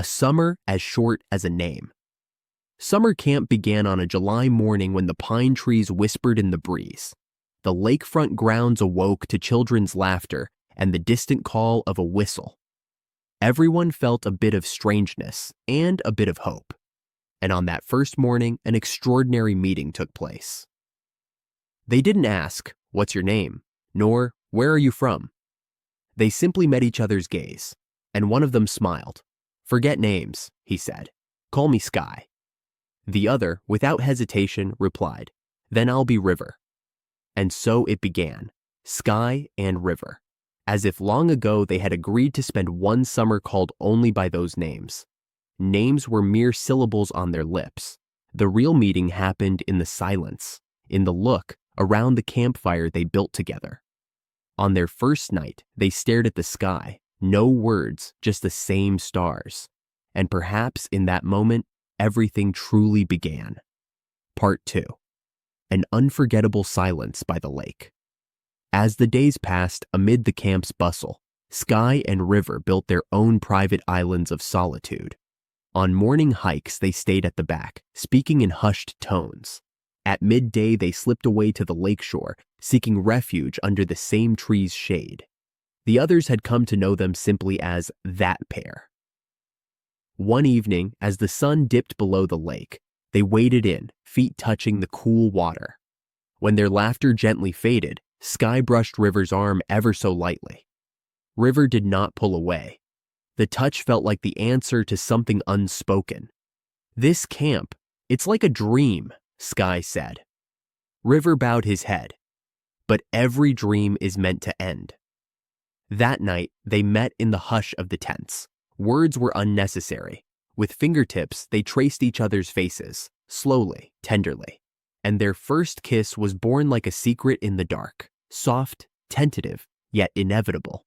A summer as short as a name. Summer camp began on a July morning when the pine trees whispered in the breeze. The lakefront grounds awoke to children's laughter and the distant call of a whistle. Everyone felt a bit of strangeness and a bit of hope. And on that first morning, an extraordinary meeting took place. They didn't ask, "What's your name?" nor, "Where are you from?" They simply met each other's gaze, and one of them smiled. "Forget names," he said. "Call me Sky." The other, without hesitation, replied, "Then I'll be River." And so it began, Sky and River, as if long ago they had agreed to spend one summer called only by those names. Names were mere syllables on their lips. The real meeting happened in the silence, in the look around the campfire they built together. On their first night, they stared at the sky, no words, just the same stars. And perhaps in that moment, everything truly began. Part 2. An unforgettable silence by the lake. As the days passed amid the camp's bustle, Sky and River built their own private islands of solitude. On morning hikes, they stayed at the back, speaking in hushed tones. At midday, they slipped away to the lakeshore, seeking refuge under the same tree's shade. The others had come to know them simply as that pair. One evening, as the sun dipped below the lake, they waded in, feet touching the cool water. When their laughter gently faded, Sky brushed River's arm ever so lightly. River did not pull away. The touch felt like the answer to something unspoken. "This camp, it's like a dream," Sky said. River bowed his head. "But every dream is meant to end." That night, they met in the hush of the tents. Words were unnecessary. With fingertips, they traced each other's faces, slowly, tenderly. And their first kiss was born like a secret in the dark, soft, tentative, yet inevitable.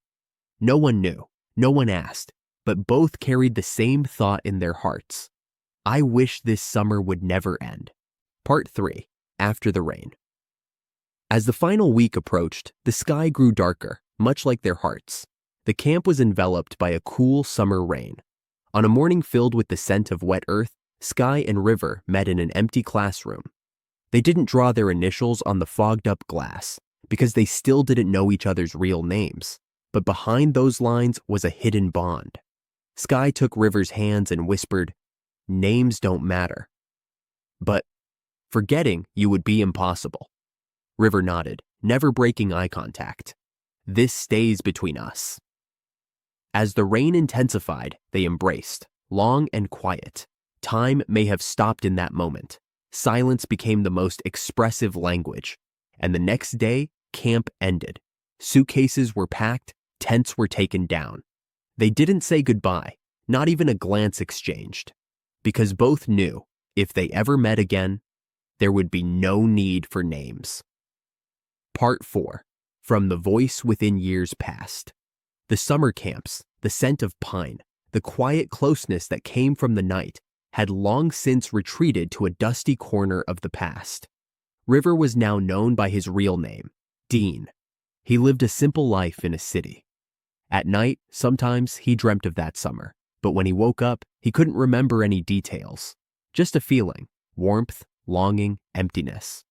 No one knew, no one asked, but both carried the same thought in their hearts. "I wish this summer would never end." Part 3. After the rain. As the final week approached, the sky grew darker, much like their hearts. The camp was enveloped by a cool summer rain. On a morning filled with the scent of wet earth, Sky and River met in an empty classroom. They didn't draw their initials on the fogged-up glass, because they still didn't know each other's real names. But behind those lines was a hidden bond. Sky took River's hands and whispered, "Names don't matter. But forgetting you would be impossible." River nodded, never breaking eye contact. "This stays between us." As the rain intensified, they embraced, long and quiet. Time may have stopped in that moment. Silence became the most expressive language. And the next day, camp ended. Suitcases were packed, tents were taken down. They didn't say goodbye, not even a glance exchanged. Because both knew, if they ever met again, there would be no need for names. Part 4. From the voice within years past. The summer camps, the scent of pine, the quiet closeness that came from the night, had long since retreated to a dusty corner of the past. River was now known by his real name, Dean. He lived a simple life in a city. At night, sometimes he dreamt of that summer, but when he woke up, he couldn't remember any details. Just a feeling, warmth, longing, emptiness.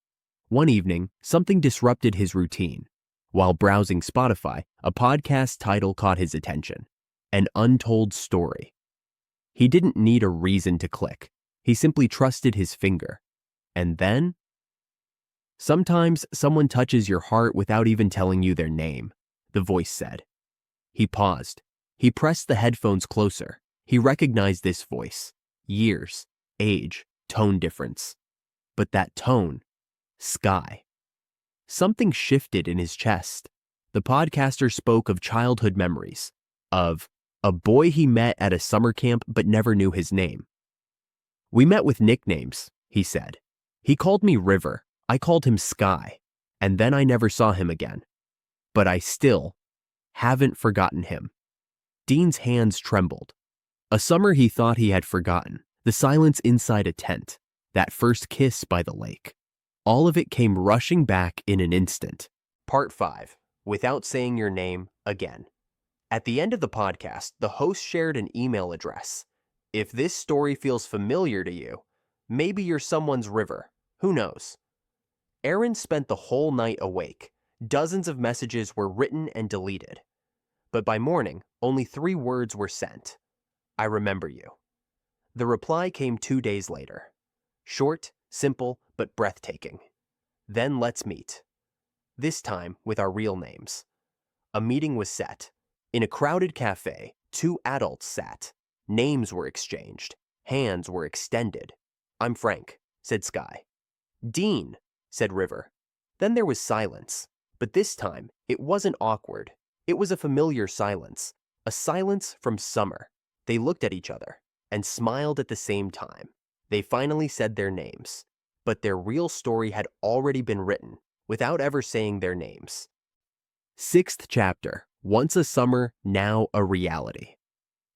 One evening, something disrupted his routine. While browsing Spotify, a podcast title caught his attention, An Untold Story. He didn't need a reason to click. He simply trusted his finger. And then? "Sometimes someone touches your heart without even telling you their name," the voice said. He paused. He pressed the headphones closer. He recognized this voice. Years, age, tone difference. But that tone, Sky. Something shifted in his chest. The podcaster spoke of childhood memories, of a boy he met at a summer camp but never knew his name. "We met with nicknames," he said. "He called me River, I called him Sky, and then I never saw him again. But I still haven't forgotten him." Dean's hands trembled. A summer he thought he had forgotten, the silence inside a tent, that first kiss by the lake. All of it came rushing back in an instant. Part 5. Without saying your name again. At the end of the podcast, the host shared an email address. If this story feels familiar to you, maybe you're someone's river. Who knows? Aaron spent the whole night awake. Dozens of messages were written and deleted. But by morning, only 3 words were sent. I remember you. The reply came 2 days later. Short, simple, but breathtaking. Then let's meet. This time with our real names. A meeting was set. In a crowded cafe, 2 adults sat. Names were exchanged. Hands were extended. I'm Frank, said Sky. Dean, said River. Then there was silence. But this time, it wasn't awkward. It was a familiar silence. A silence from summer. They looked at each other and smiled at the same time. They finally said their names. But their real story had already been written, without ever saying their names. 6th chapter. Once a summer, now a reality.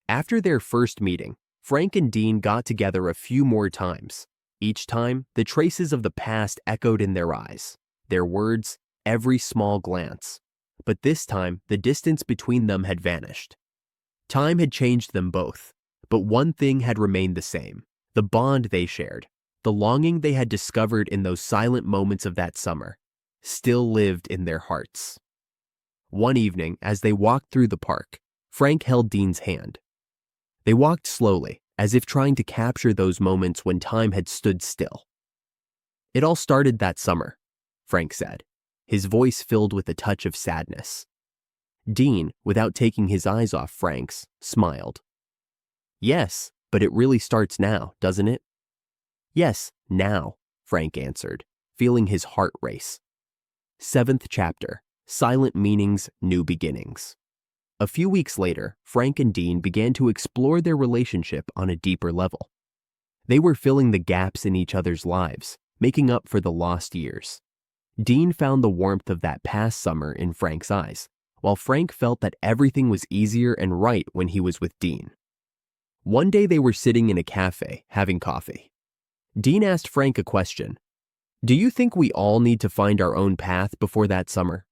After their first meeting, Frank and Dean got together a few more times. Each time, the traces of the past echoed in their eyes, their words, every small glance. But this time, the distance between them had vanished. Time had changed them both, but one thing had remained the same: the bond they shared, the longing they had discovered in those silent moments of that summer, still lived in their hearts. One evening, as they walked through the park, Frank held Dean's hand. They walked slowly, as if trying to capture those moments when time had stood still. It all started that summer, Frank said, his voice filled with a touch of sadness. Dean, without taking his eyes off Frank's, smiled. Yes, but it really starts now, doesn't it? Yes, now, Frank answered, feeling his heart race. 7th chapter. Silent Meanings, New Beginnings. A few weeks later, Frank and Dean began to explore their relationship on a deeper level. They were filling the gaps in each other's lives, making up for the lost years. Dean found the warmth of that past summer in Frank's eyes, while Frank felt that everything was easier and right when he was with Dean. One day they were sitting in a cafe, having coffee. Dean asked Frank a question. Do you think we all need to find our own path before that summer?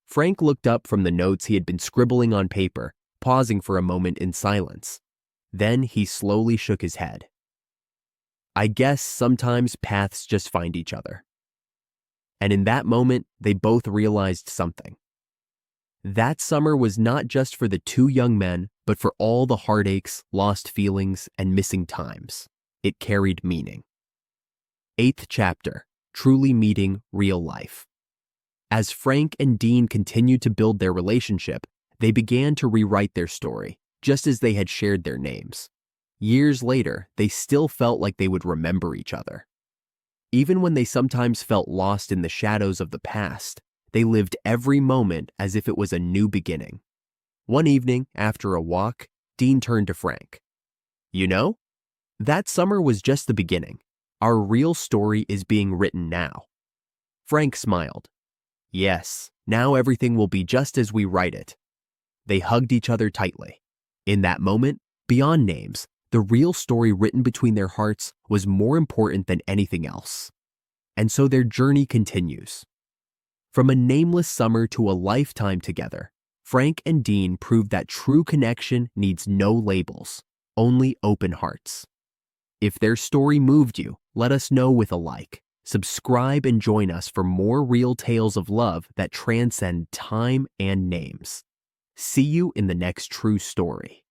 Frank looked up from the notes he had been scribbling on paper, pausing for a moment in silence. Then he slowly shook his head. I guess sometimes paths just find each other. And in that moment, they both realized something. That summer was not just for the 2 young men, but for all the heartaches, lost feelings, and missing times. It carried meaning. 8th chapter. Truly Meeting Real Life. As Frank and Dean continued to build their relationship, they began to rewrite their story, just as they had shared their names. Years later, they still felt like they would remember each other. Even when they sometimes felt lost in the shadows of the past, they lived every moment as if it was a new beginning. One evening, after a walk, Dean turned to Frank. You know, that summer was just the beginning. Our real story is being written now. Frank smiled. Yes, now everything will be just as we write it. They hugged each other tightly. In that moment, beyond names, the real story written between their hearts was more important than anything else. And so their journey continues. From a nameless summer to a lifetime together, Frank and Dean proved that true connection needs no labels, only open hearts. If their story moved you, let us know with a like. Subscribe and join us for more real tales of love that transcend time and names. See you in the next true story.